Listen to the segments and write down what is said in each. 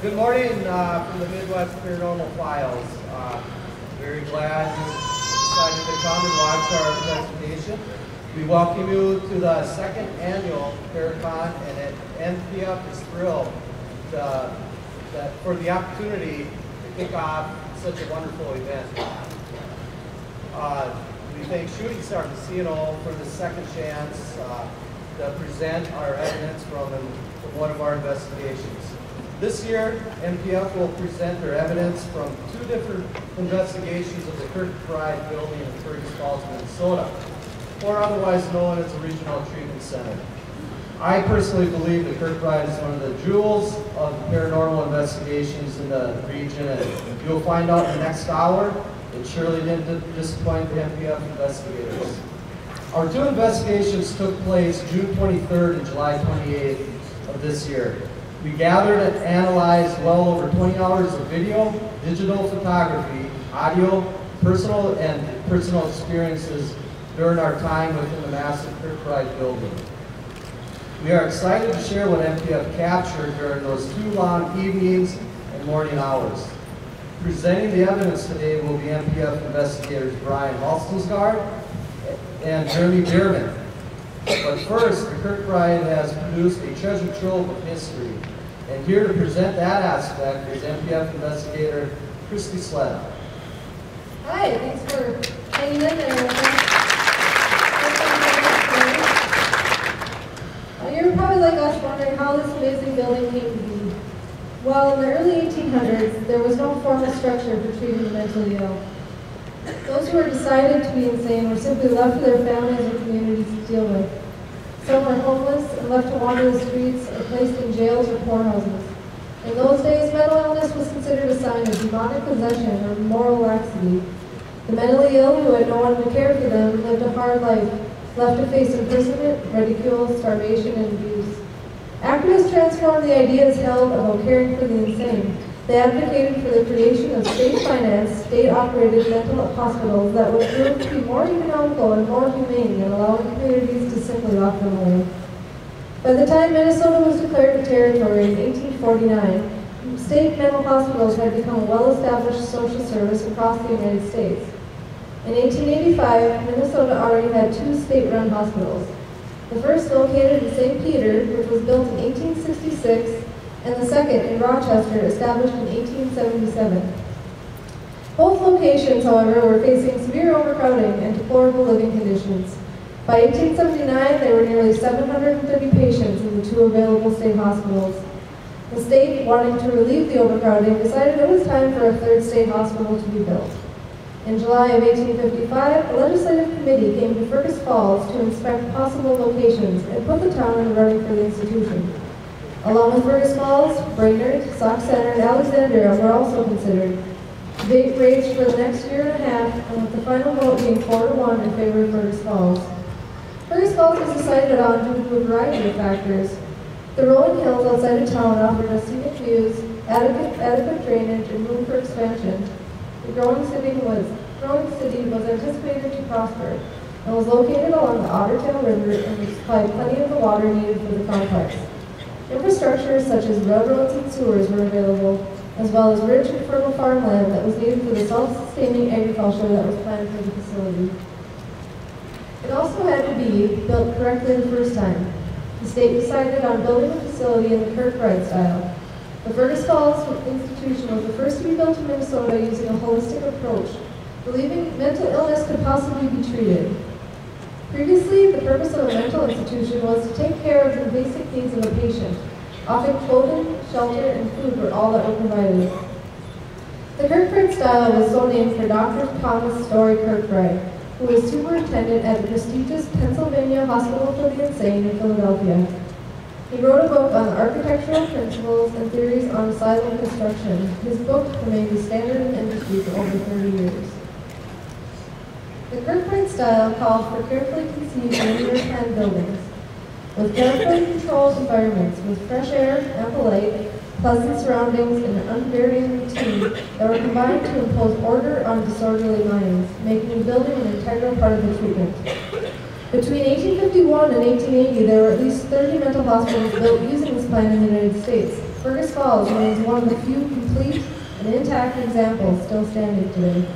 Good morning from the Midwest Paranormal Files. Very glad you decided to come and watch our presentation. We welcome you to the second annual Paracon, and MPF is thrilled for the opportunity to kick off such a wonderful event. We thank Shooting Star Casino for the second chance to present our evidence from one of our investigations. This year, MPF will present their evidence from two different investigations of the Kirkbride building in Fergus Falls, Minnesota, or otherwise known as the Regional Treatment Center. I personally believe that Kirkbride is one of the jewels of paranormal investigations in the region, and you'll find out in the next hour it surely didn't disappoint the MPF investigators. Our two investigations took place June 23rd and July 28th of this year. We gathered and analyzed well over 20 hours of video, digital photography, audio, personal experiences during our time within the massive Kirkbride building. We are excited to share what MPF captured during those 2 long evenings and morning hours. Presenting the evidence today will be MPF investigators Brian Halstensgaard and Jeremy Bierman. But first, the Kirkbride has produced a treasure trove of history. And here to present that aspect is MPF investigator Christy Sled. Hi, thanks for hanging in there. You're probably like us wondering how this amazing building came to be. Well, in the early 1800s, there was no formal structure for treating the mentally ill. Those who were decided to be insane were simply left to their families or communities to deal with. Some were homeless and left to wander the streets or placed in jails or poorhouses. In those days, mental illness was considered a sign of demonic possession or moral laxity. The mentally ill who had no one to care for them lived a hard life, left to face imprisonment, ridicule, starvation, and abuse. Activists transformed the ideas held about caring for the insane. They advocated for the creation of state-financed, state-operated mental hospitals that would prove to be more economical and more humane in allowing communities to simply lock them away. By the time Minnesota was declared a territory in 1849, state mental hospitals had become a well-established social service across the United States. In 1885, Minnesota already had 2 state-run hospitals. The first located in St. Peter, which was built in 1866, and the second in Rochester, established in 1877. Both locations, however, were facing severe overcrowding and deplorable living conditions. By 1879, there were nearly 730 patients in the 2 available state hospitals. The state, wanting to relieve the overcrowding, decided it was time for a 3rd state hospital to be built. In July of 1855, a legislative committee came to Fergus Falls to inspect possible locations and put the town in running for the institution. Along with Fergus Falls, Brainerd, Sauk Center, and Alexandria were also considered. Debate raged for the next year and a half, and with the final vote being 4-1 in favor of Fergus Falls. Fergus Falls was decided on due to a variety of factors. The rolling hills outside of town offered us scenic views, adequate drainage, and room for expansion. The growing city was anticipated to prosper, and was located along the Ottertail River and would supply plenty of the water needed for the complex. Infrastructure such as railroads and sewers were available, as well as rich and fertile farmland that was needed for the self-sustaining agriculture that was planned for the facility. It also had to be built correctly the first time. The state decided on building a facility in the Kirkbride style. The Fergus Falls Institution was the first to be built in Minnesota using a holistic approach, believing mental illness could possibly be treated. Previously, the purpose of a mental institution was to take care of the basic needs of a patient. Often clothing, shelter, and food were all that were provided. The Kirkbride style was so named for Dr. Thomas Story Kirkbride, who was superintendent at the prestigious Pennsylvania Hospital for the Insane in Philadelphia. He wrote a book on architectural principles and theories on asylum construction. His book remained the standard in the industry for over 30 years. The Kirkbride style called for carefully conceived linear plan buildings, with carefully controlled environments with fresh air, ample light, pleasant surroundings, and an unvarying routine that were combined to impose order on disorderly minds, making the building an integral part of the treatment. Between 1851 and 1880, there were at least 30 mental hospitals built using this plan in the United States. Fergus Falls remains one of the few complete and intact examples still standing today.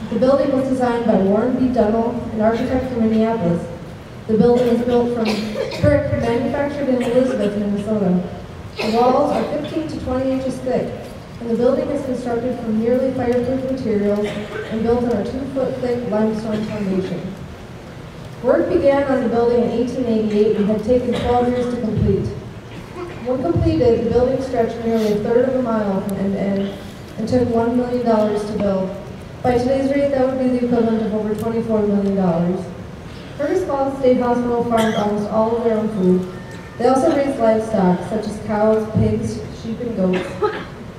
The building was designed by Warren B. Dunnell, an architect from Minneapolis. The building is built from brick manufactured in Elizabeth, Minnesota. The walls are 15 to 20 inches thick, and the building is constructed from nearly fireproof materials and built on a 2-foot thick limestone foundation. Work began on the building in 1888 and had taken 12 years to complete. When completed, the building stretched nearly a third of a mile from end to end and took $1 million to build. By today's rate, that would be the equivalent of over $24 million. Fergus Falls State Hospital farmed almost all of their own food. They also raised livestock, such as cows, pigs, sheep, and goats.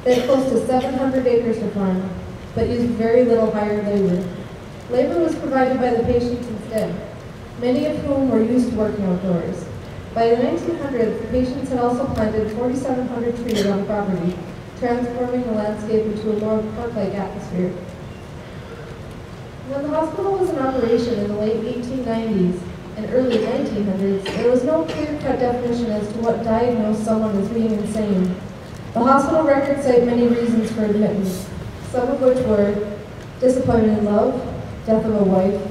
They had close to 700 acres to farm, but used very little hired labor. Labor was provided by the patients instead, many of whom were used to working outdoors. By the 1900s, the patients had also planted 4,700 trees on the property, transforming the landscape into a more park-like atmosphere. When the hospital was in operation in the late 1890s and early 1900s, there was no clear-cut definition as to what diagnosed someone as being insane. The hospital records cite many reasons for admittance, some of which were disappointment in love, death of a wife,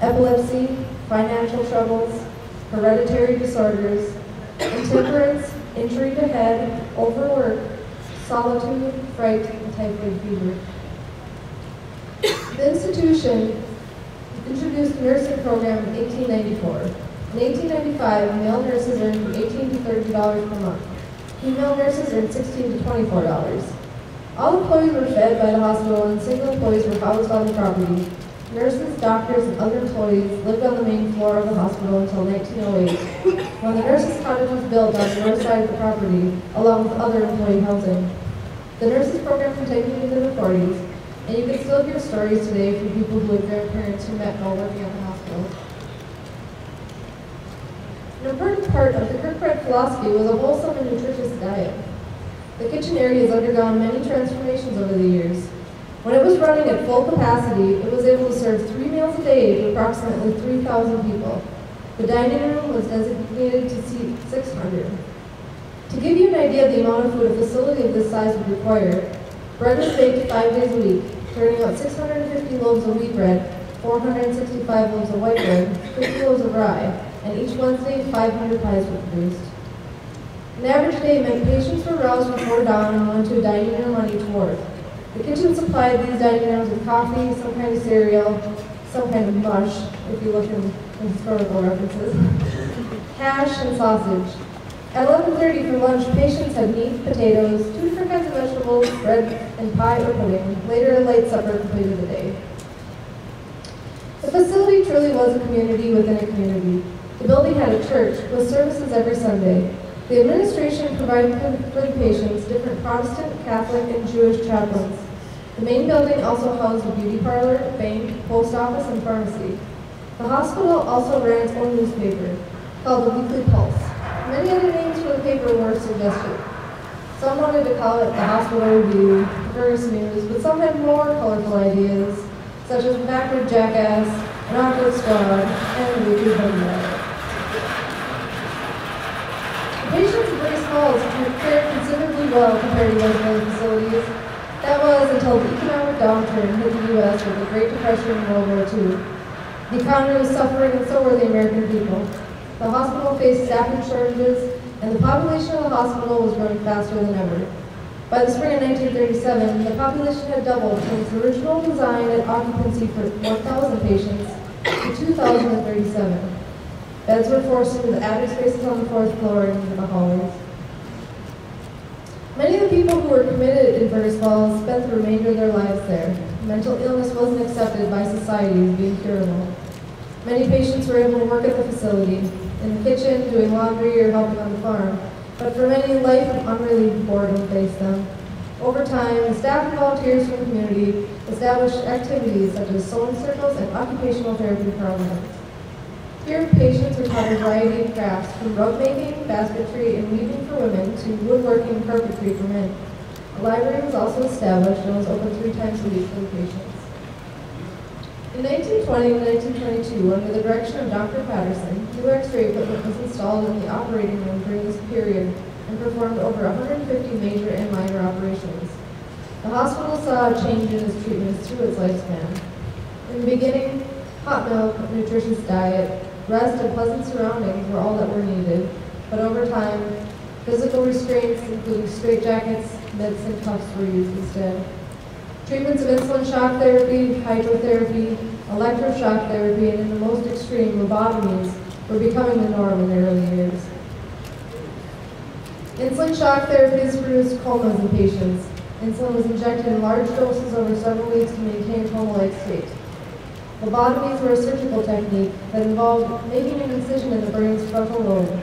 epilepsy, financial troubles, hereditary disorders, intemperance, injury to head, overwork, solitude, fright, and typhoid fever. The institution introduced a nursing program in 1894. In 1895, male nurses earned from $18 to $30 per month. Female nurses earned $16 to $24. All employees were fed by the hospital and single employees were housed on the property. Nurses, doctors, and other employees lived on the main floor of the hospital until 1908, when the nurses' cottage was built on the north side of the property, along with other employee housing. The nurses program continued into the 40s, and you can still hear stories today from people who had grandparents who met while working at the hospital. An important part of the Kirkbride philosophy was a wholesome and nutritious diet. The kitchen area has undergone many transformations over the years. When it was running at full capacity, it was able to serve 3 meals a day to approximately 3,000 people. The dining room was designated to seat 600. To give you an idea of the amount of food a facility of this size would require, bread was baked 5 days a week, turning out 650 loaves of wheat bread, 465 loaves of white bread, 50 loaves of rye, and each Wednesday 500 pies were produced. An average day meant patients were roused before dawn and went to a dining room on each ward. The kitchen supplied these dining rooms with coffee, some kind of cereal, some kind of mush, if you look in historical references, hash, and sausage. At 11:30 for lunch, patients had meat, potatoes, 2 different kinds of vegetables, bread, and pie or pudding. Later, a late supper completed the day. The facility truly was a community within a community. The building had a church with services every Sunday. The administration provided for the patients different Protestant, Catholic, and Jewish chaplains. The main building also housed a beauty parlor, bank, post office, and pharmacy. The hospital also ran its own newspaper, called the Weekly Pulse. Many other names for the paper were suggested. Some wanted to call it the Hospital Review, Fergus News, but some had more colorful ideas, such as Backward Jackass, an Awkward Squad, and the Weekly Buggy. Patients of Fergus Falls fared considerably well compared to those other facilities. That was until the economic downturn hit the U.S. with the Great Depression and World War II. The economy was suffering, and so were the American people. The hospital faced staffing shortages, and the population of the hospital was growing faster than ever. By the spring of 1937, the population had doubled from its original design and occupancy for 1,000 patients to 2,037. Beds were forced into the attic spaces on the 4th floor and into the hallways. Many of the people who were committed in Fergus Falls spent the remainder of their lives there. Mental illness wasn't accepted by society as being curable. Many patients were able to work at the facility, in the kitchen, doing laundry, or helping on the farm, but for many, life of unrelieved boredom faced them. Over time, the staff and volunteers from the community established activities such as sewing circles and occupational therapy programs. Here, patients were taught a variety of crafts, from rug making, basketry, and weaving for women to woodworking and carpentry for men. A library was also established and was open 3 times a week for the patients. In 1920 and 1922, under the direction of Dr. Patterson, new X-ray equipment was installed in the operating room during this period, and performed over 150 major and minor operations. The hospital saw a change in its treatments through its lifespan. In the beginning, hot milk, a nutritious diet, rest, and pleasant surroundings were all that were needed, but over time, physical restraints, including straitjackets, mitts, and cuffs were used instead. Treatments of insulin shock therapy, hydrotherapy, electroshock therapy, and in the most extreme, lobotomies were becoming the norm in the early years. Insulin shock therapies produced comas in patients. Insulin was injected in large doses over several weeks to maintain coma-like state. Lobotomies were a surgical technique that involved making an incision in the brain's frontal lobe.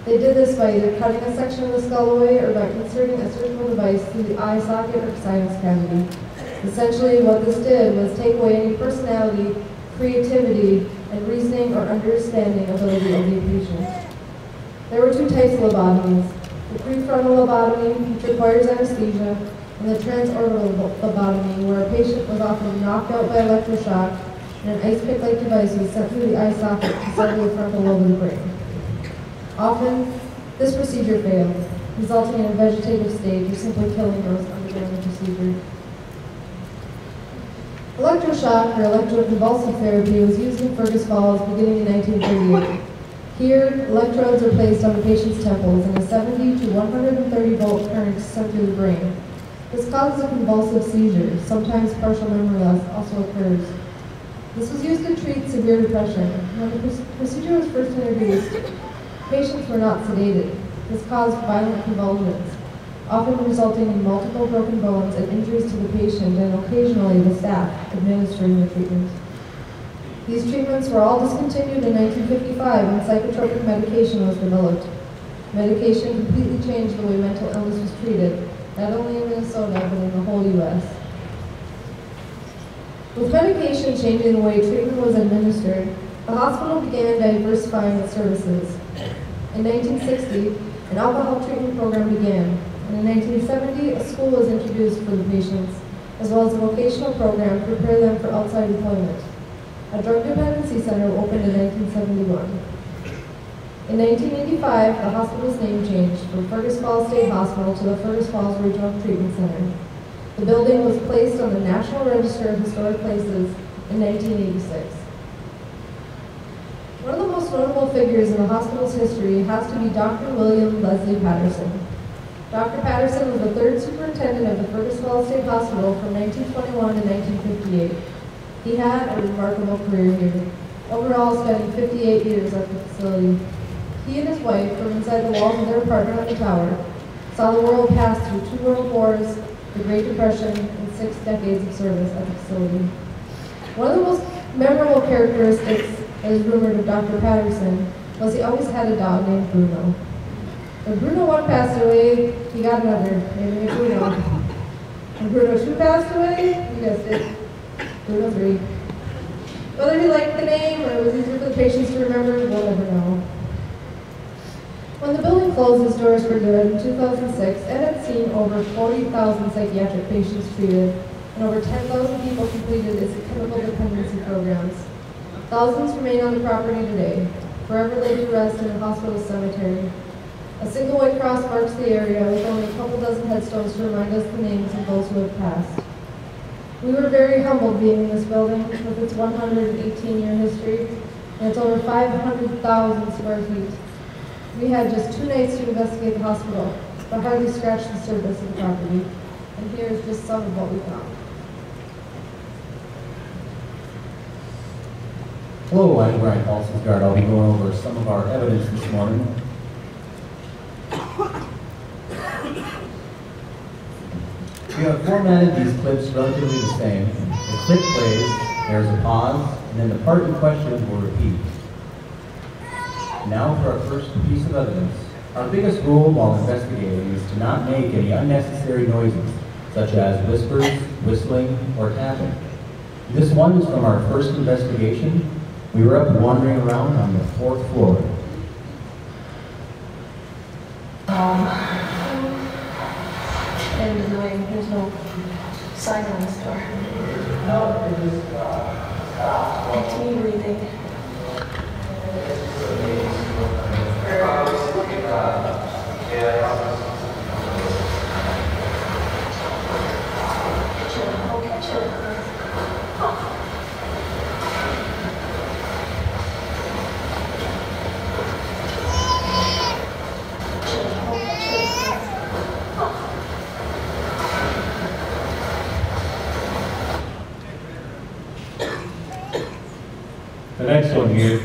They did this by either cutting a section of the skull away or by inserting a surgical device through the eye socket or sinus cavity. Essentially, what this did was take away any personality, creativity, and reasoning or understanding ability of the patient. There were two types of lobotomies: the prefrontal lobotomy, which requires anesthesia, and the transorbital lobotomy, where a patient was often knocked out by electroshock and an ice pick-like device was sent through the eye socket to sever the frontal lobe of the brain. Often, this procedure failed, resulting in a vegetative state or simply killing those undergoing the procedure. Electroshock, or electroconvulsive therapy, was used in Fergus Falls beginning in 1938. Here, electrodes are placed on the patient's temples and a 70 to 130 volt current is sent through the brain. This causes a convulsive seizure. Sometimes partial memory loss also occurs. This was used to treat severe depression. When the procedure was first introduced, patients were not sedated. This caused violent convulsions, often resulting in multiple broken bones and injuries to the patient and occasionally the staff administering the treatment. These treatments were all discontinued in 1955 when psychotropic medication was developed. Medication completely changed the way mental illness was treated, not only in Minnesota, but in the whole U.S. With medication changing the way treatment was administered, the hospital began diversifying its services. In 1960, an alcohol treatment program began, and in 1970, a school was introduced for the patients, as well as a vocational program to prepare them for outside employment. A drug dependency center opened in 1971. In 1985, the hospital's name changed from Fergus Falls State Hospital to the Fergus Falls Regional Treatment Center. The building was placed on the National Register of Historic Places in 1986. One of the most notable figures in the hospital's history has to be Dr. William Leslie Patterson. Dr. Patterson was the third superintendent of the Fergus Falls State Hospital from 1921 to 1958. He had a remarkable career here, overall spending 58 years at the facility. He and his wife, from inside the walls of their apartment on the tower, saw the world pass through 2 world wars, the Great Depression, and 6 decades of service at the facility. One of the most memorable characteristics that is rumored of Dr. Patterson was he always had a dog named Bruno. When Bruno 1 passed away, he got another, named Bruno. When Bruno 2 passed away, you guessed it, Bruno 3. Whether he liked the name or it was easier for the patients to remember, we'll never know. When the building closed its doors for good in 2006, it had seen over 40,000 psychiatric patients treated, and over 10,000 people completed its chemical dependency programs. Thousands remain on the property today, forever laid to rest in a hospital cemetery. A single white cross marks the area, with only a couple dozen headstones to remind us the names of those who have passed. We were very humbled being in this building, with its 118-year history, and its over 500,000 square feet. We had just 2 nights to investigate the hospital, but hardly scratched the surface of the property. And here is just some of what we found. Hello, I'm Brian Paulsonsgaard. I'll be going over some of our evidence this morning. We have formatted these clips relatively the same. The clip plays, there's a pause, and then the part in question will repeat. Now for our first piece of evidence. Our biggest rule while investigating is to not make any unnecessary noises, such as whispers, whistling, or tapping. This one is from our first investigation. We were up wandering around on the 4th floor. And annoying, there's no sign on this door. Continue reading. The next one here,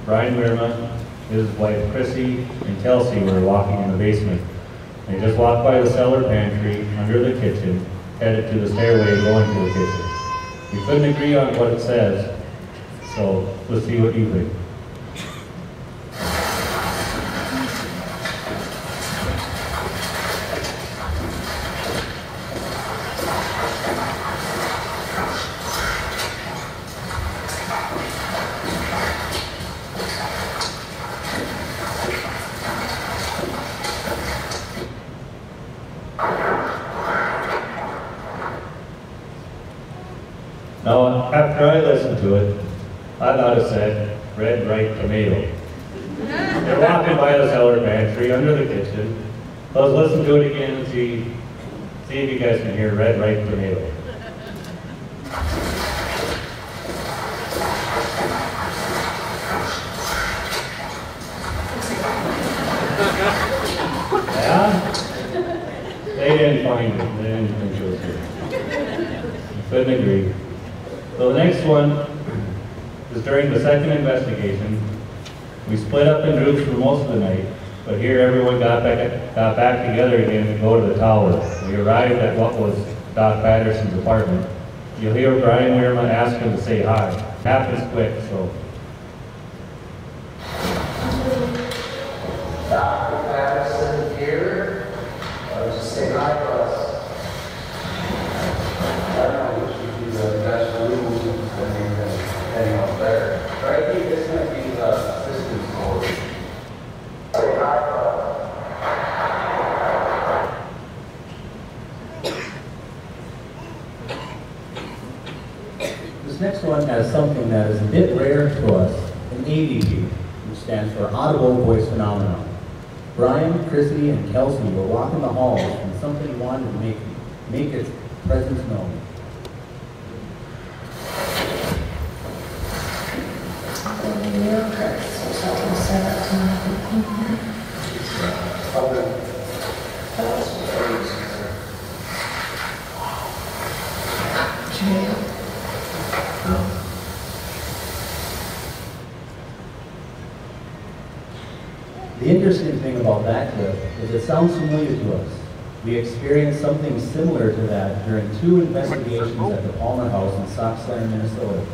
Brian Wehrman, his wife Chrissy, and Kelsey were walking in the basement. They just walked by the cellar pantry under the kitchen, headed to the stairway going to the kitchen. We couldn't agree on what it says, so let's see what you think. Now, after I listened to it, I thought it said red ripe tomato. They're walking by the cellar pantry under the kitchen. Let's listen to it again and see if you guys can hear red ripe tomato. Yeah? They didn't find it. They didn't think it was good. Couldn't agree. So the next one is during the second investigation. We split up in groups for most of the night, but here everyone got back together again to go to the tower. We arrived at what was Doc Patterson's apartment. You'll hear Brian Wehrman ask him to say hi. It happens quick, so. Dr. Patterson here. Just say hi to us. I don't know which would be the best room heading up there. But I think this might be the assistant's floor. Say hi to us. This next one has something that is a bit rare to us, an AVP, which stands for Audible Voice Phenomenon. Brian, Chrissy, and Kelsey were walking the halls and somebody wanted to make its presence known. The interesting thing about that clip is it sounds familiar to us. We experienced something similar to that during 2 investigations at the Palmer House in Sauk Center, Minnesota.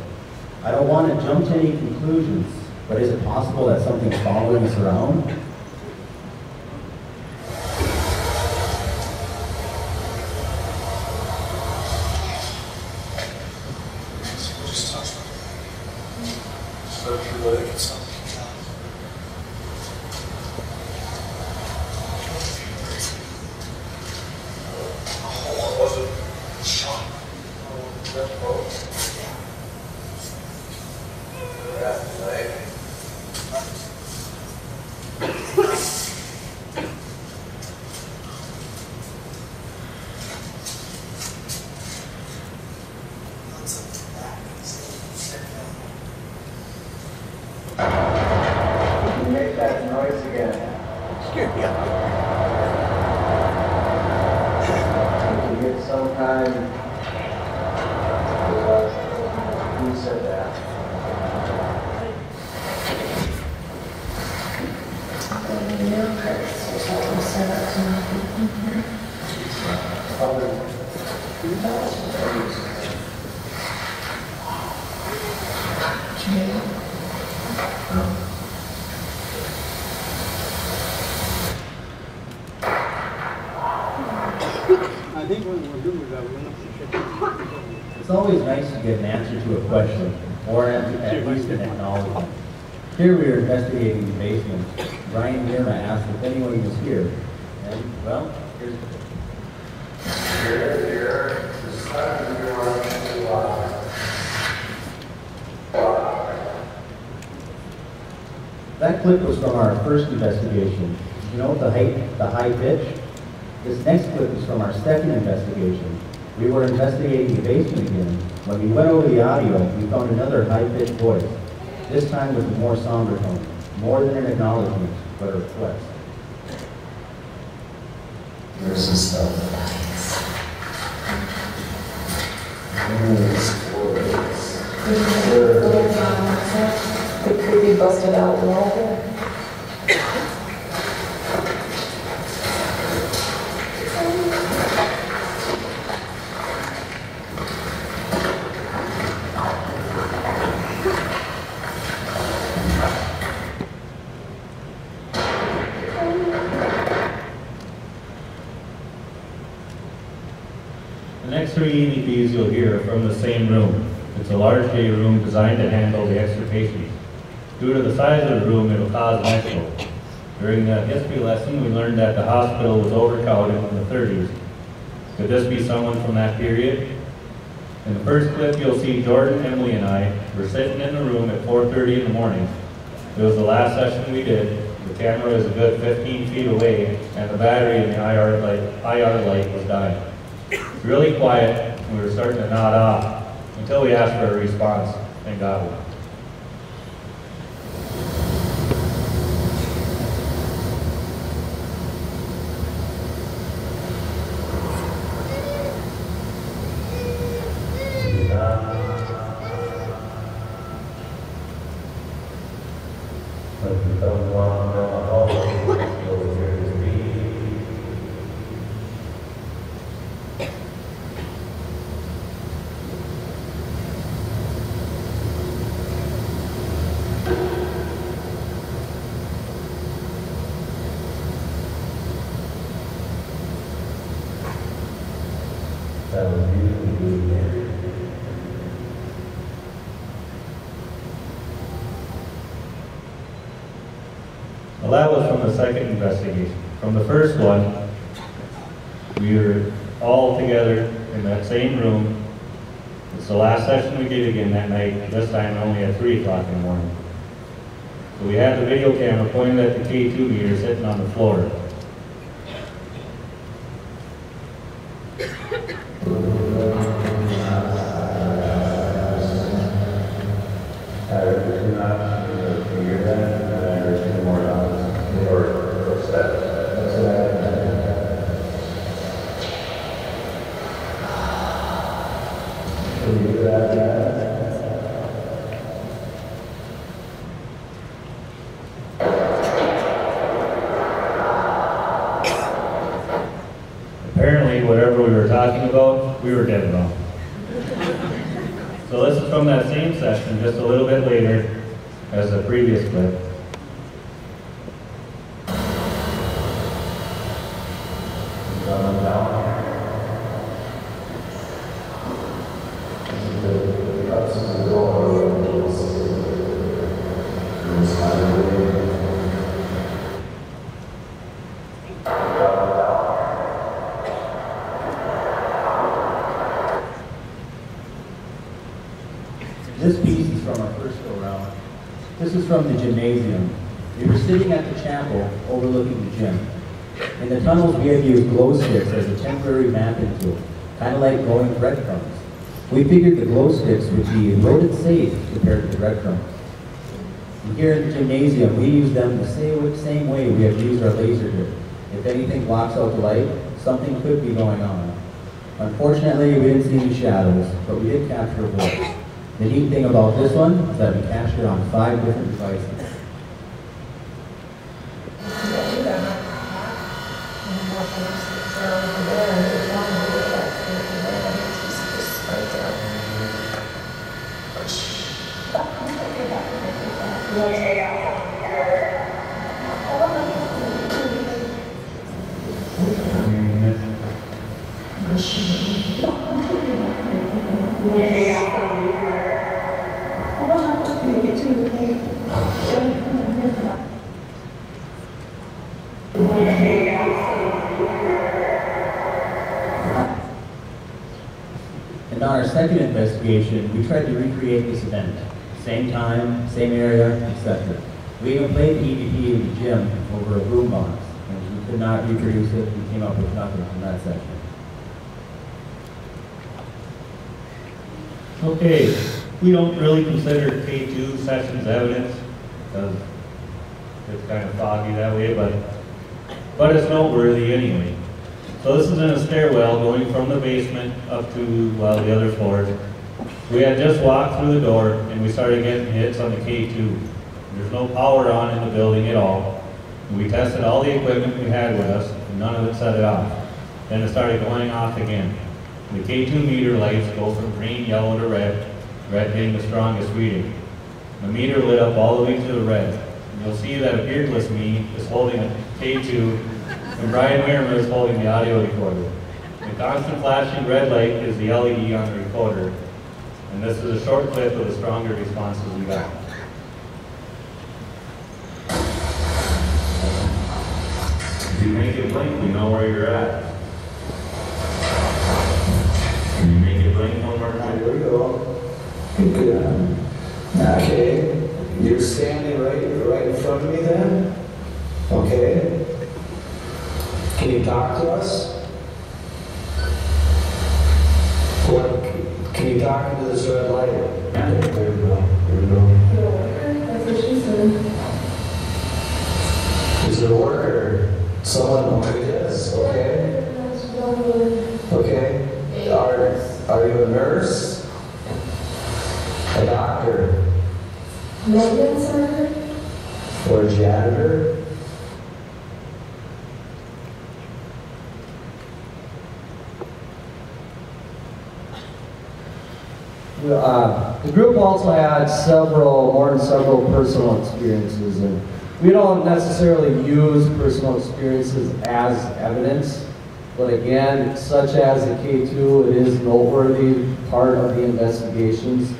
I don't want to jump to any conclusions, but is it possible that something's following us around? Make that noise again. Scared me up. If you get some kind who said that? It's always nice to get an answer to a question, or at least an acknowledgement. Here we are investigating the basement. Brian Wehrman asked if anyone was here. And, well, here's the Here. This time we want to That clip was from our first investigation. You know the high pitch? This next clip is from our second investigation. We were investigating the basement again. When we went over the audio, we found another high-pitched voice, this time with a more somber tone, more than an acknowledgement, but a request. There's some stuff. It could be busted out wall. The next three EVPs you'll hear are from the same room. It's a large day room designed to handle the extra patients. Due to the size of the room, it will cause an echo. During the history lesson, we learned that the hospital was overcrowded in the 30s. Could this be someone from that period? In the first clip, you'll see Jordan, Emily, and I were sitting in the room at 4:30 in the morning. It was the last session we did. The camera is a good 15 feet away, and the battery in the IR light was dying. It was really quiet, and we were starting to nod off until we asked for a response and got one. That was beautiful. Well, that was from the second investigation. From the first one, we were all together in that same room. It's the last session we did again that night, this time only at 3 o'clock in the morning. So we had the video camera pointed at the K2 meter sitting on the floor. Apparently, whatever we were talking about, we were dead wrong. So this is from that same session, just a little bit later, as the previous clip. This piece is from our first go-round. This is from the gymnasium. We were sitting at the chapel overlooking the gym. In the tunnels, we had used glow sticks as a temporary mapping tool, kind of like glowing breadcrumbs. We figured the glow sticks would be loaded safe compared to the breadcrumbs. And here in the gymnasium, we use them the same way we have used our laser grid. If anything blocks out the light, something could be going on. Unfortunately, we didn't see any shadows, but we did capture a voice. The neat thing about this one is that we captured it on 5 different devices. And on our second investigation, we tried to recreate this event. Same time, same area, etc. We even played the EVP in the gym over a boombox, could not reproduce it. We came up with nothing from that section. Okay, we don't really consider K2 sessions evidence because it's kind of foggy that way, but it's noteworthy anyway. So this is in a stairwell going from the basement up to the other floors. We had just walked through the door and we started getting hits on the K2. There's no power on in the building at all. And we tested all the equipment we had with us and none of it set it off. Then it started going off again. The K2 meter lights go from green, yellow to red, red being the strongest reading. The meter lit up all the way to the red. And you'll see that a beardless me is holding a K2 and Brian Wiermer is holding the audio recorder. The constant flashing red light is the LED on the recorder. And this is a short clip of the stronger responses we got. If you make it blink, we know where you're at. Can you make it blink one more time? Here we go. Good. Okay. You're standing right in front of me then? Okay. Can you talk to us? What? Can you talk into this red light? There we go. There we go. That's what she said. Is it a worker? Someone who it is, okay? Okay. Are you a nurse? A doctor? Maintenance worker? Or a janitor? The group also had more than several personal experiences, and we don't necessarily use personal experiences as evidence, but again, such as the K2, it is noteworthy part of the investigations.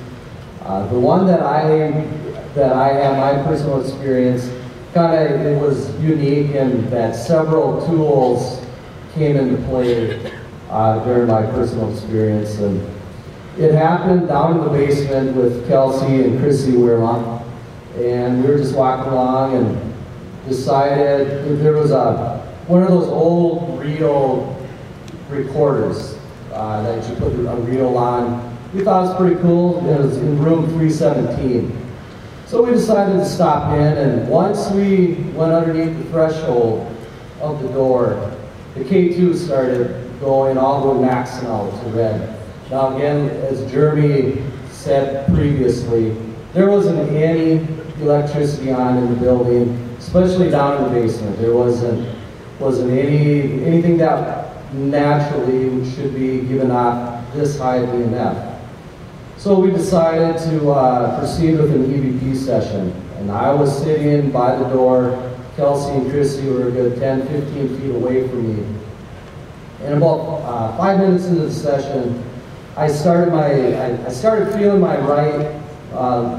The one that I have my personal experience, it was unique in that several tools came into play during my personal experience. And it happened down in the basement with Kelsey and Chrissy Weirma, and we were just walking along and decided there was one of those old reel recorders that you put a reel on. We thought it was pretty cool. It was in room 317. So we decided to stop in, and once we went underneath the threshold of the door, the K2 started going all the way maxing out to red. Now again, as Jeremy said previously, there wasn't any electricity on in the building, especially down in the basement. There wasn't anything that naturally should be given off this high of EMF. So we decided to proceed with an EVP session. And I was sitting by the door. Kelsey and Chrissy were a good 10, 15 feet away from me. And about 5 minutes into the session, I started feeling my right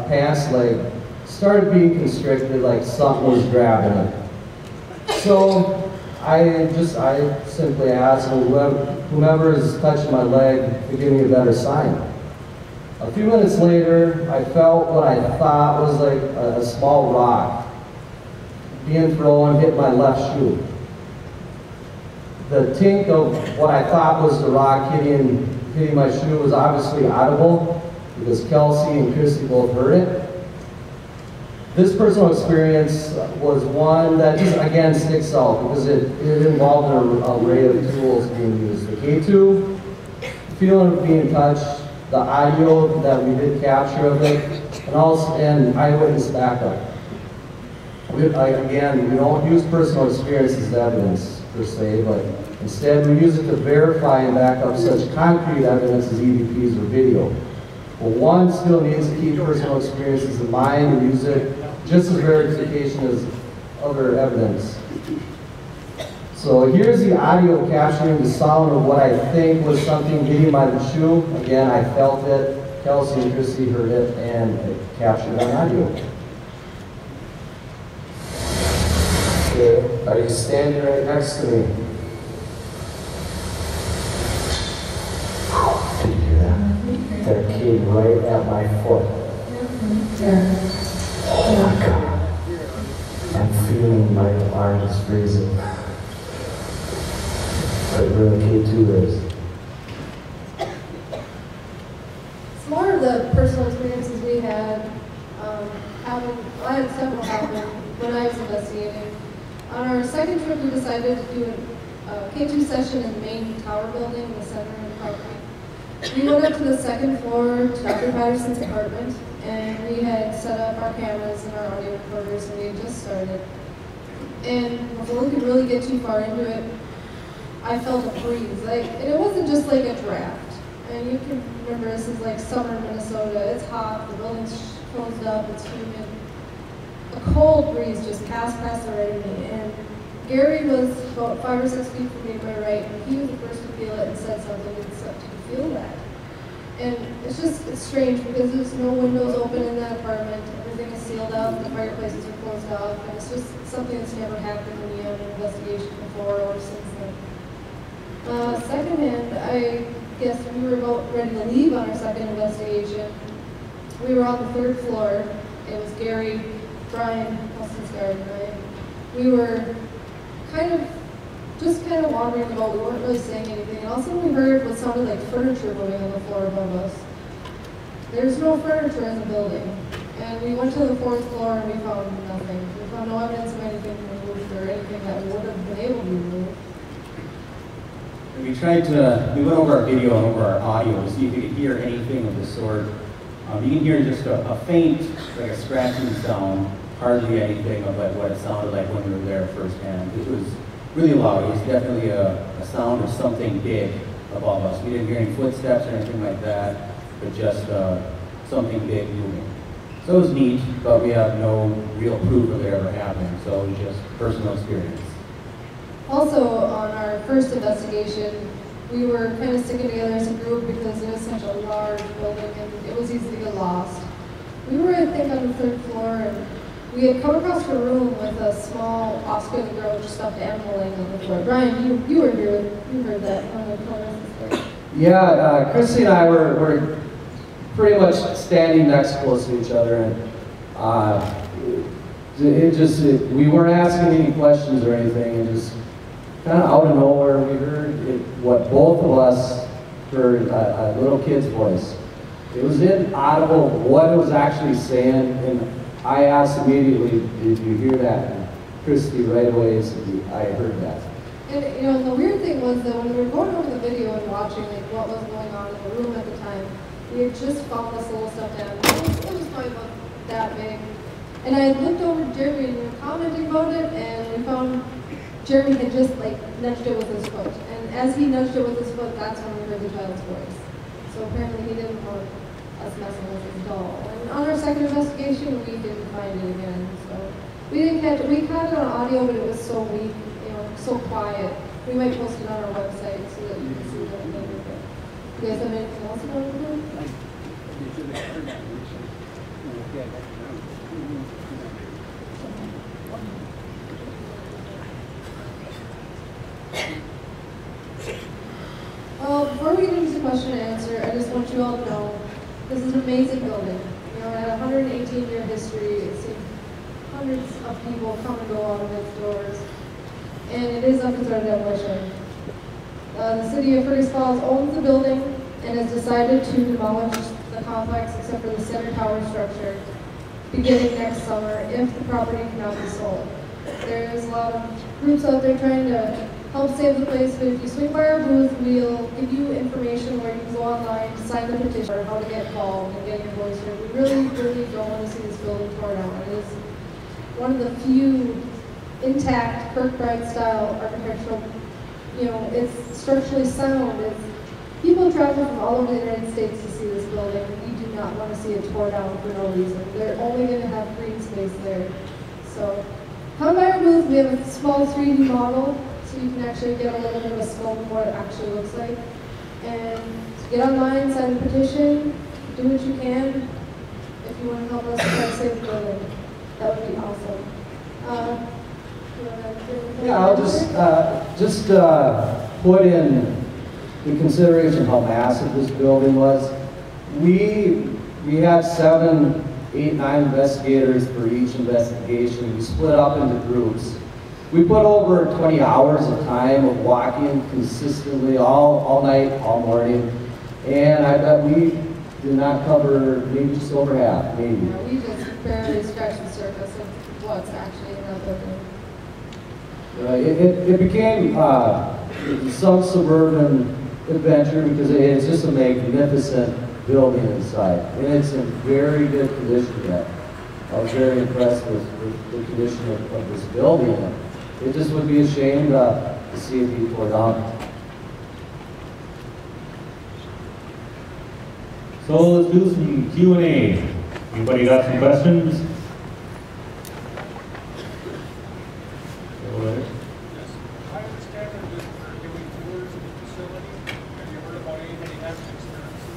pants leg started being constricted, like something was grabbing it. So I simply asked whomever is touching my leg to give me a better sign. A few minutes later, I felt what I thought was like a small rock being thrown, hit my left shoe. The tink of what I thought was the rock hitting my shoe was obviously audible because Kelsey and Chrissy both heard it. This personal experience was one that just again sticks out because it involved an array of tools being used. The K2, the feeling of being touched, the audio that we did capture of it, and eyewitness backup. Again, we don't use personal experience as evidence per se, but instead we use it to verify and back up such concrete evidence as EVPs or video. But one still needs to keep personal experiences in mind and use it just as verification as other evidence. So here's the audio capturing the sound of what I think was something hitting my shoe. Again, I felt it, Kelsey and Chrissy heard it, and it captured on audio. Okay, are you standing right next to me? Did you hear that? That came right at my foot. Oh my God. I'm feeling my arms freezing. like where the K2 is. It's more of the personal experiences we had. I had several happen when I was investigating. On our second trip, we decided to do a K2 session in the main tower building in the center of the property. We went up to the second floor to Dr. Patterson's apartment, and we had set up our cameras and our audio recorders, and we had just started. And before we could really get too far into it, I felt a breeze. And it wasn't just like a draft. And you can remember this is like summer in Minnesota. It's hot, the building's closed up, it's humid. A cold breeze just passed the right of me. And Gary was about 5 or 6 feet from me to my right, and he was the first to feel it and said something and said, "Do you feel that?" And it's strange because there's no windows open in that apartment. Everything is sealed up, the fireplaces are closed off, and it's just something that's never happened when you have an investigation before or since then. Secondhand, I guess we were about ready to leave on our second investigation. We were on the third floor. It was Gary, Brian, Austin's guard, and I. We were kind of wandering about. We weren't really saying anything. And all of a sudden we heard what sounded like furniture moving on the floor above us. There's no furniture in the building. And we went to the fourth floor and we found nothing. We found no evidence of anything removed or anything that would have been able to be removed. We went over our video and over our audio to see if you could hear anything of the sort. You can hear just a faint, like a scratching sound, hardly anything of like what it sounded like when we were there firsthand. It was really loud. It was definitely a sound of something big above us. We didn't hear any footsteps or anything like that, but just something big moving. So it was neat, but we have no real proof of it ever happening, so it was just personal experience. Also, on our first investigation, we were kind of sticking together as a group because it was such a large building and it was easy to get lost. We were, I think, on the third floor, and we had come across a room with a small Oscar the Grouch stuffed animal laying on the floor. Brian, you were here. You heard that. Yeah, Christy and I were pretty much standing next close to each other, and we weren't asking any questions or anything, and just kind of out of nowhere we heard what both of us heard, a little kid's voice. It was inaudible what it was actually saying, and I asked immediately, "Did you hear that?" And Christy right away said, "I heard that." And the weird thing was that when we were going over the video and watching what was going on in the room at the time, we had just found this little stuffed animal. It was probably about that big. And I looked over to Jeremy and we were commenting about it, and we found Jeremy had just nudged it with his foot. And as he nudged it with his foot, that's when we heard the child's voice. So apparently he didn't want us messing with his doll. And on our second investigation, we didn't find it again. So we didn't catch it. We caught it on audio, but it was so weak, so quiet. We might post it on our website so that you can see what it made of it. You guys have anything else you want to do? Well, before we get into question and answer, I just want you all to know this is an amazing building. It had a 118-year history. It's seen hundreds of people come and go out of its doors, and it is up for demolition. The city of Fergus Falls owns the building and has decided to demolish the complex except for the center tower structure beginning next summer if the property cannot be sold. There's a lot of groups out there trying to help save the place, but if you swing by our booth, we'll give you information where you can go online, sign the petition, or how to get involved and get your voice heard. We really, really don't want to see this building torn down. It is one of the few intact Kirkbride-style architectural, it's structurally sound. People travel from all over the United States to see this building. We do not want to see it torn down for no reason. They're only going to have green space there. So come by our booth. We have a small 3D model, so you can actually get a little bit of a scope of what it actually looks like. And get online, sign the petition, do what you can. If you want to help us try to save the building, that would be awesome. Yeah, I'll just put in consideration how massive this building was. We had 7, 8, 9 investigators for each investigation. We split up into groups. We put over 20 hours of time of walking consistently all night, all morning, and I bet we did not cover maybe just over half, maybe. Yeah, we just barely scratched the surface of what's actually in that building. It became some suburban adventure because it's just a magnificent building inside, and it's in very good condition yet. I was very impressed with the condition of this building. It just would be a shame to see it be torn down. So let's do some Q&A. Anybody got some questions? Go ahead. I understand that you're giving tours of the facility. Have you heard about anybody having experiences?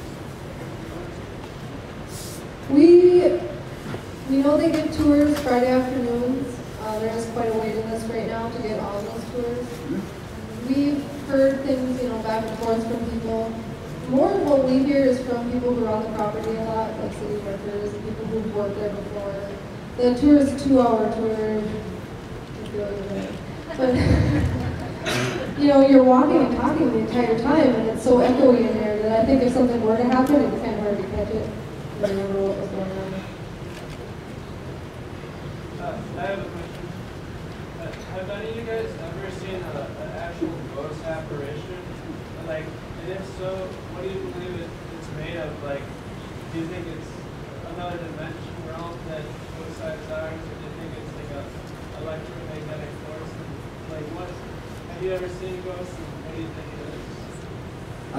We know they give tours Friday afternoons. There is quite a waiting list right now to get all those tours. We've heard things, back and forth from people. More of what we hear is from people who are on the property a lot, like city workers, people who've worked there before. The tour is a 2-hour tour. But, you're walking and talking the entire time, and it's so echoey in there that I think if something were to happen, it's kind of hard to catch it. I don't remember what was going on. I have a question. Have any of you guys ever seen an actual ghost apparition? And if so, what do you believe it's made of? Do you think it's another dimension realm that ghost sites are? Or do you think it's like a electromagnetic force? And what? Have you ever seen ghosts? And what do you think it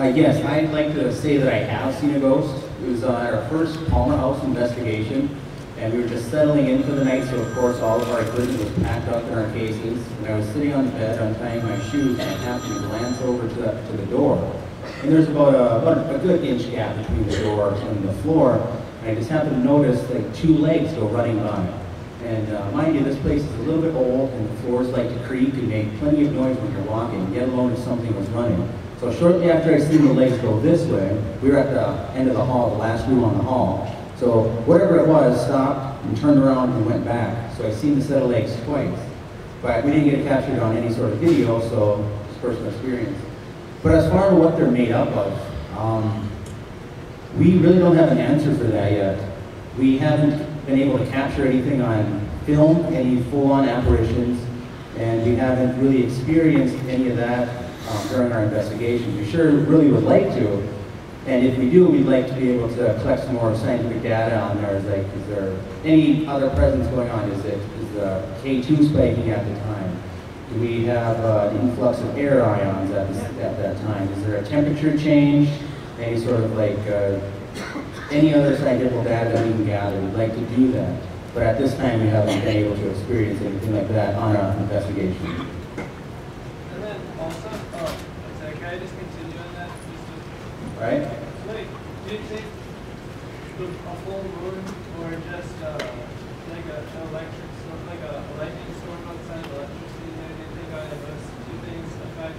is? Yes, I'd like to say that I have seen a ghost. It was our first Palmer House investigation, and we were just settling in for the night, so of course all of our equipment was packed up in our cases. And I was sitting on the bed untying my shoes, and I happened to glance over to the door. And there's about a good inch gap between the door and the floor. And I just happened to notice 2 legs go running by. And mind you, this place is a little bit old, and the floors like to creak and make plenty of noise when you're walking, let alone if something was running. So shortly after I seen the legs go this way, we were at the end of the hall, the last room on the hall. So whatever it was stopped and turned around and went back. So I seen the set of legs twice. But we didn't get it captured on any sort of video, so it's personal experience. But as far as what they're made up of, we really don't have an answer for that yet. We haven't been able to capture anything on film, any full-on apparitions, and we haven't really experienced any of that during our investigation. We sure really would like to, and if we do, we'd like to be able to collect some more scientific data on there. Is there any other presence going on? Is the K2 spiking at the time? Do we have an influx of air ions at that time? Is there a temperature change? Any sort of any other scientific data that we can gather? We'd like to do that. But at this time, we haven't been able to experience anything like that on our investigation. And then also, can I just continue on that? Right? Do you think a full moon or just an electric storm, like a lightning storm outside, electricity, do you think either of those 2 things affect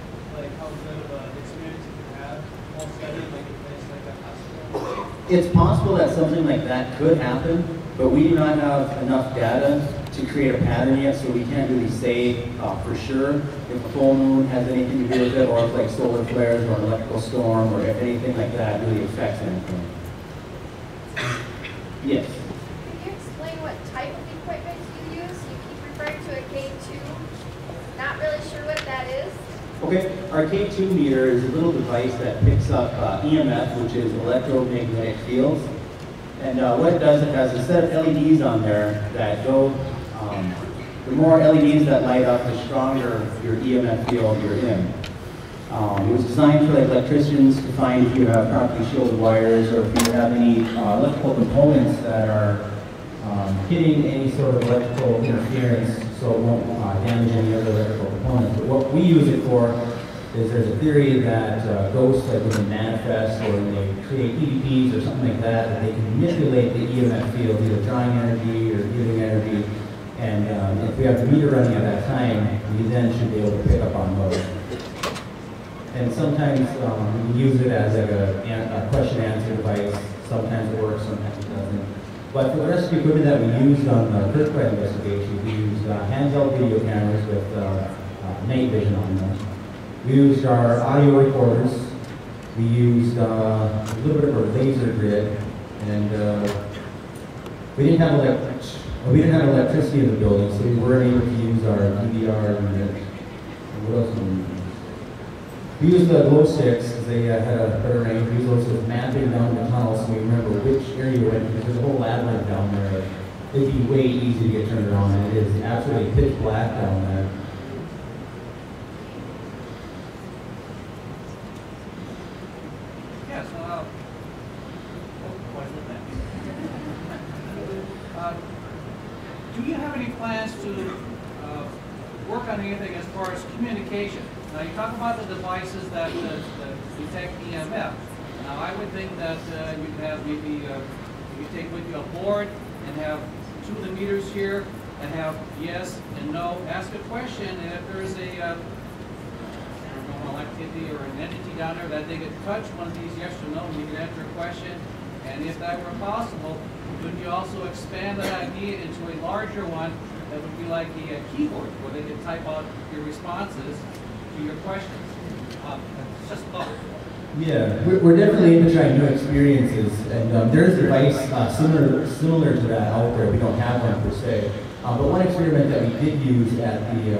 how good of an experience you can have while studying a place like a hospital? It's possible that something like that could happen, but we do not have enough data to create a pattern yet, so we can't really say for sure if a full moon has anything to do with it, or if solar flares or an electrical storm or if anything like that really affects anything. Yes? Can you explain what type of equipment you use? You keep referring to a K2. Not really sure what that is. Okay, our K2 meter is a little device that picks up EMF, which is electromagnetic fields. And what it does, it has a set of LEDs on there that go, the more LEDs that light up, the stronger your EMF field you're in. It was designed for electricians to find if you have properly shielded wires or if you have any electrical components that are hitting any sort of electrical interference so it won't damage any other electrical components. But what we use it for is there's a theory that ghosts that when they manifest or when they create EVPs or something like that, that they can manipulate the EMF field, either drawing energy or giving energy. And if we have the meter running at that time, we then should be able to pick up on those. And sometimes we use it as a question-answer device. Sometimes it works, sometimes it doesn't. But for the rest of the equipment that we used on the Kirkbride investigation, we used handheld video cameras with night vision on them. We used our audio recorders. We used a little bit of a laser grid, and we didn't have electricity in the building, so we weren't able to use our DVR unit. What else did we use? We used the glow sticks because they had a better range. We used those with mapping down the tunnel so we remember which area you went, because there's a whole labyrinth down there. It'd be way easy to get turned around, and it is absolutely pitch black down there. Yes, do you have any plans to work on anything as far as communication? Now, you talk about the devices that detect EMF. Now, I would think that you could have maybe, you take with you a board and have 2 of the meters here and have yes and no. Ask a question, and if there is a paranormal activity or an entity down there, that they could touch one of these yes or no, and you could answer a question. And if that were possible, could you also expand that idea into a larger one that would be like the keyboard, where they could type out your responses to your questions? It's just thought. Yeah, we're definitely into trying new experiences, and there's a device similar to that out there. We don't have one per se, but one experiment that we did use at the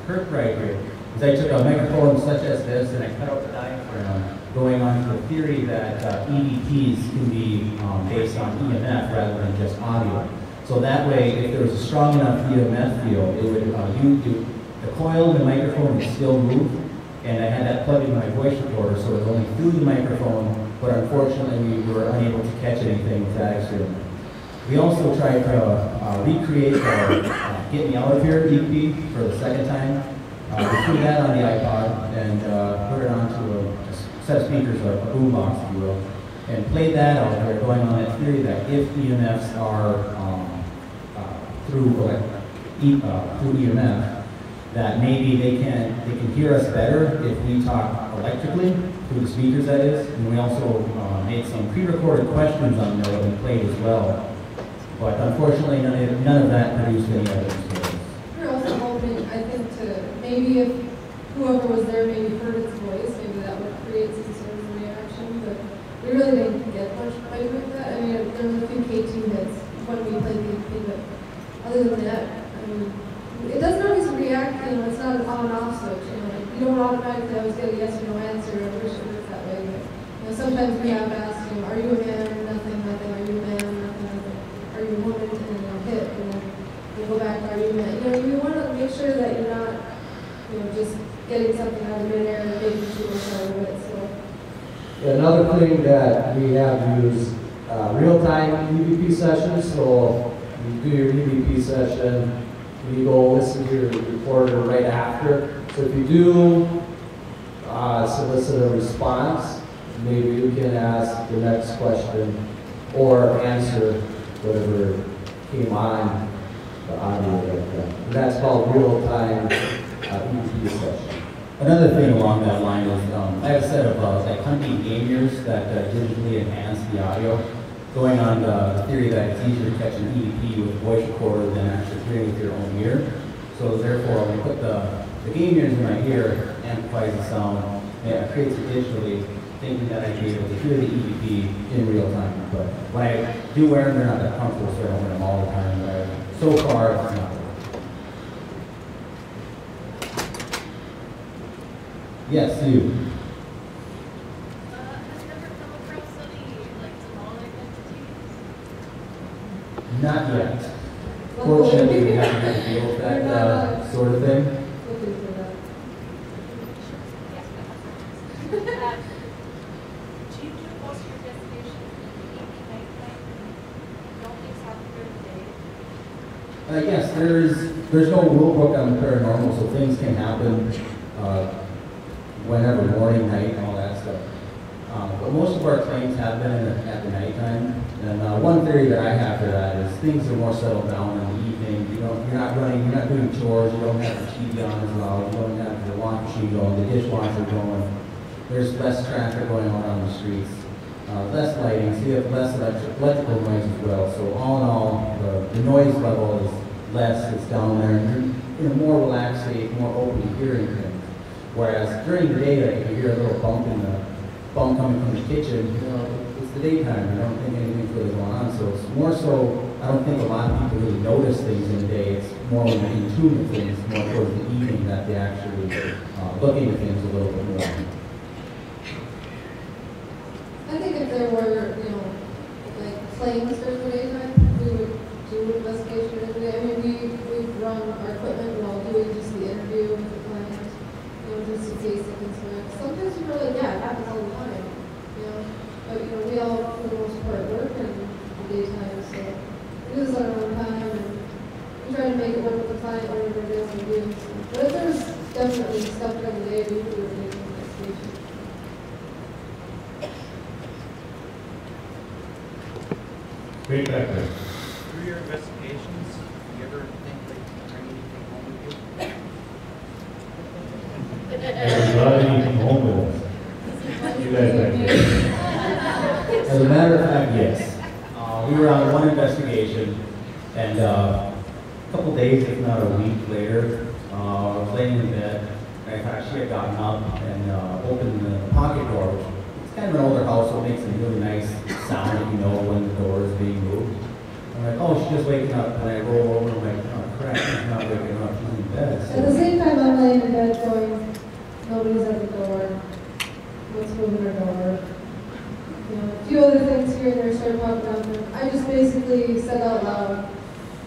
Kirkbride here is I took a microphone such as this and I cut out the diaphragm, going on to the theory that EVPs can be based on EMF rather than just audio. So that way, if there was a strong enough EMF field, it would the coil in the microphone would still move, and I had that plugged into my voice recorder, so it was only through the microphone, but unfortunately we were unable to catch anything with that experiment. We also tried to recreate the Get Me Out of Here EP for the second time. We threw that on the iPod and put it onto a set of speakers, a boombox, if you will, and played that out there, going on that theory that if EMFs are through EMF, that maybe they can hear us better if we talk electrically through the speakers, that is. And we also made some pre-recorded questions on there that we played as well. But unfortunately, none of that produced any evidence for us. We're also hoping, I think, to maybe if whoever was there maybe heard its voice, maybe that would create some sort of reaction. But we really didn't get much play with that. I mean, there was a few K2 hits when we played the EP, but other than that, I mean, it doesn't always react, it's not an on and off switch, you don't automatically always get a yes or no answer. I wish it worked that way, but sometimes we have asked, are you a man? Nothing, nothing. Are you a man? Nothing, nothing. Are you a woman? And then hit, and then we'll go back, are you a man? You want to make sure that you're not, just getting something out of midair and making sure we're starting with it. So. Yeah, another thing that we have used real-time EVP sessions. So you do your EVP session, you go listen to your recorder right after. So if you do solicit a response, maybe you can ask the next question or answer whatever came on the audio right there. And that's called real-time EVP session. Another thing along that line is I have a set of like hunting game ears that digitally enhance the audio, going on the theory that it's easier to catch an EVP with a voice recorder than actually hearing with your own ear. So therefore, when we put the game ears in my ear, amplifies the sound, and it creates it digitally, thinking that I'd be able to hear the EVP in real time. But when I do wear them, they're not that comfortable, so I don't wear them all the time. But so far, it's not. Yes, you. Have you ever come across any, demonic entities? Not yet. Fortunately, we haven't had to deal with that sort of thing. Do you do most of your investigations in the evening, nighttime? Don't things happen during the day? Yes, there's no rule book on the paranormal, so things can happen whenever, morning, night, and all that stuff. But most of our claims have been at the nighttime. And one theory that I have for that is things are more settled down in the evening. You're not doing chores, you don't have the TV on as loud, you don't have the washing machine going, the dishwasher going. There's less traffic going on the streets. less lighting, so you have less electrical noise as well. So all in all, the noise level is less, it's down there, and you're in a more relaxed state, more open to hearing things. Whereas during the day, like, if you hear a little bump coming from the kitchen, you know, it's the daytime, I don't think anything's really going on. So it's more so, I don't think a lot of people really notice things in the day. It's more when they're in tune with things, more towards the evening that they actually look into things a little bit more. I think if there were, you know, like claims during the daytime, we would do an investigation every day. I mean, we've run our equipment while doing just the interview with the client, you know, just in case it gets wrecked. Sometimes you're like, yeah, it happens all the time, you know. But, you know, we all, for the most part, work in the daytime, so we do this on our own time, and we try to make it work with the client, whatever it is we do. So. But if there's definitely stuff during the day, we would do an investigation. Great background. Through your investigations, do you ever think that you can bring anything home with you? There's a lot of anything home with us. You guys back there. As a matter of fact, yes. We were on one investigation, and a couple days, if not a week later, I was laying in bed, and in fact, she had gotten up and opened the pocket door, which it's kind of an older house, so it makes a really nice sound if you know when the door is being moved. I'm like, oh, she's just waking up, and I roll over, and I'm like, oh crap, she's not waking up, she's in bed. So. At the same time, I'm laying in bed going, nobody's at the door, what's moving our door? You know, a few other things here and there started popping up, and I just basically said out loud,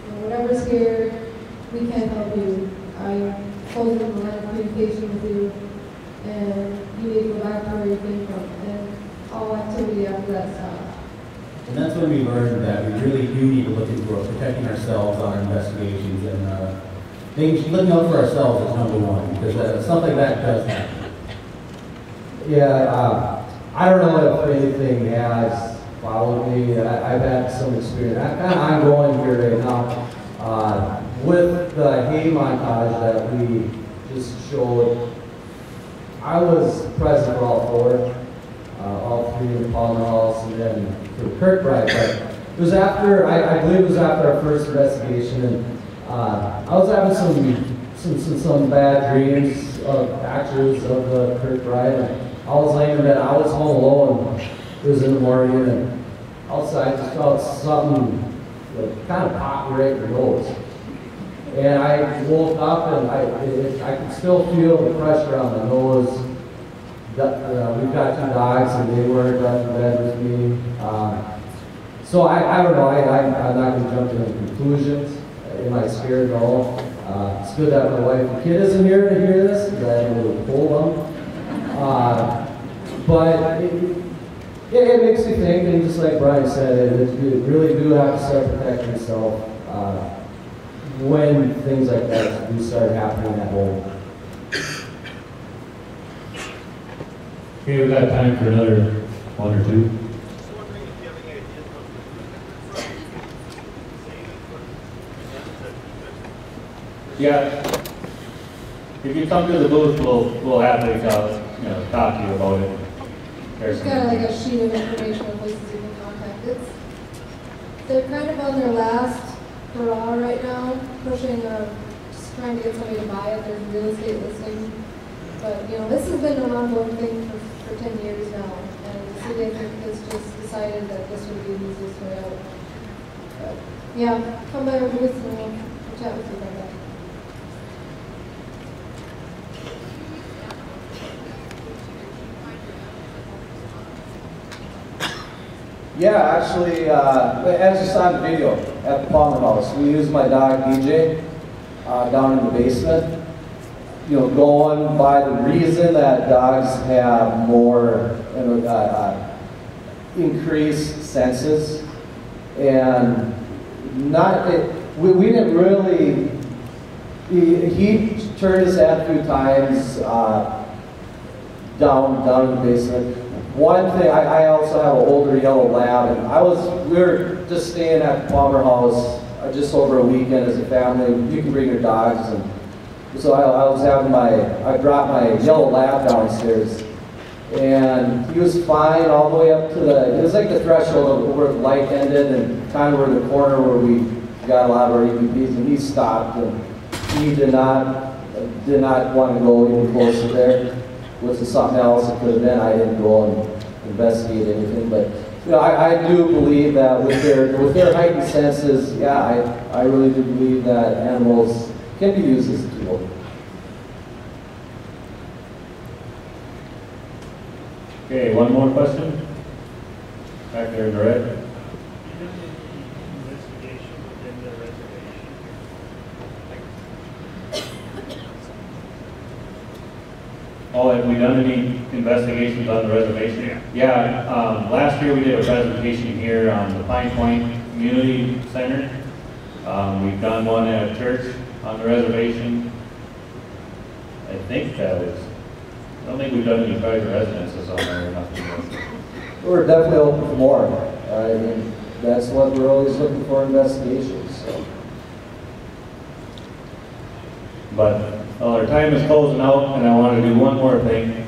you know, whatever's here, we can't help you. I told them the line of communication with you, and you need to go back to where you came from. And all activity after that stopped. And that's when we learned that we really do need to look into protecting ourselves on our investigations and looking out for ourselves is number one, because stuff like that does happen. Yeah, I don't know if anything has followed me. I've had some experience. I'm kind of ongoing here right now with the hay montage that we just showed. I was present for all four. All three of the Palmer Halls, and then for the Kirkbride. But it was after, I believe it was after our first investigation, and I was having some bad dreams of actors of the Kirkbride, and I was laying in bed. I was home alone. It was in the morning, and outside I just felt something like kind of pop right in the nose. And I woke up, and I could still feel the pressure on the nose. We've got two dogs, and they weren't left in bed with me. So I don't know, I'm not going to jump to any conclusions. Am I scared at all? It's good that my wife and kid isn't here to hear this, because I am a little cold them. But it makes you think, and just like Brian said, you really do have to start protecting yourself when things like that do start happening at home. Okay, we've got time for another one or two. Yeah. If you come to the booth, we'll happily talk to you about it. There's kind of like a sheet of information of places you can contact. They're kind of on their last hurrah right now, pushing, just trying to get somebody to buy it. There's a real estate listing. But, you know, this has been an ongoing thing for 10 years now, and the city, I think, has just decided that this would be the easiest way out. But, yeah, come by our booth and we'll chat with you about that. Yeah, actually, as you saw in the video at the Palmer House, we used my dog DJ down in the basement. You know, going by the reason that dogs have more increased senses, and we didn't really. He turned his head a few times down in the basement. One thing, I also have an older yellow lab, and we were just staying at the Palmer House just over a weekend as a family. You can bring your dogs, and so I dropped my yellow lab downstairs, And he was fine all the way up to it was like the threshold of where the light ended and kind of where the corner where we got a lot of our EVPs, and he stopped, and he did not want to go any closer there. Was it something else it could have been? I didn't go and investigate anything, but you know, I do believe that with their heightened senses, yeah, I really do believe that animals can be used as a tool. Okay, one more question? Back there in the red. Oh, have we done any investigations on the reservation? Yeah, last year we did a presentation here on the Pine Point Community Center. We've done one at a church on the reservation. I think that was, I don't think we've done any private residences on there or nothing. We're definitely open for more. I mean, that's what we're always looking for, investigations. So. But our time is closing out, and I want to do one more thing.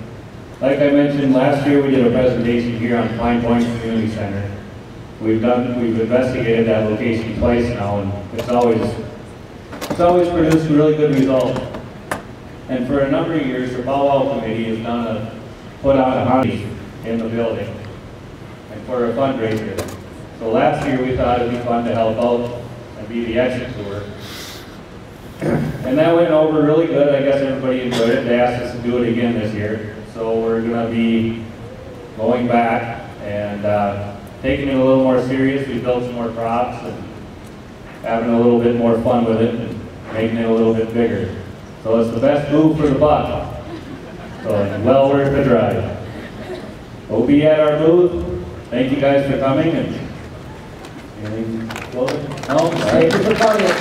Like I mentioned, last year we did a presentation here on Pine Point Community Center. We've investigated that location twice now, and it's always produced really good results. And for a number of years, the powwow committee has put on a hunt in the building, and for a fundraiser. So last year we thought it'd be fun to help out and be the exit tour. And that went over really good. I guess everybody enjoyed it. They asked us to do it again this year. So we're going to be going back and taking it a little more serious. We built some more props and having a little bit more fun with it and making it a little bit bigger. So it's the best move for the buck. So it's well worth the drive. We'll be at our booth. Thank you guys for coming. And anything closing? No? Thank you for coming.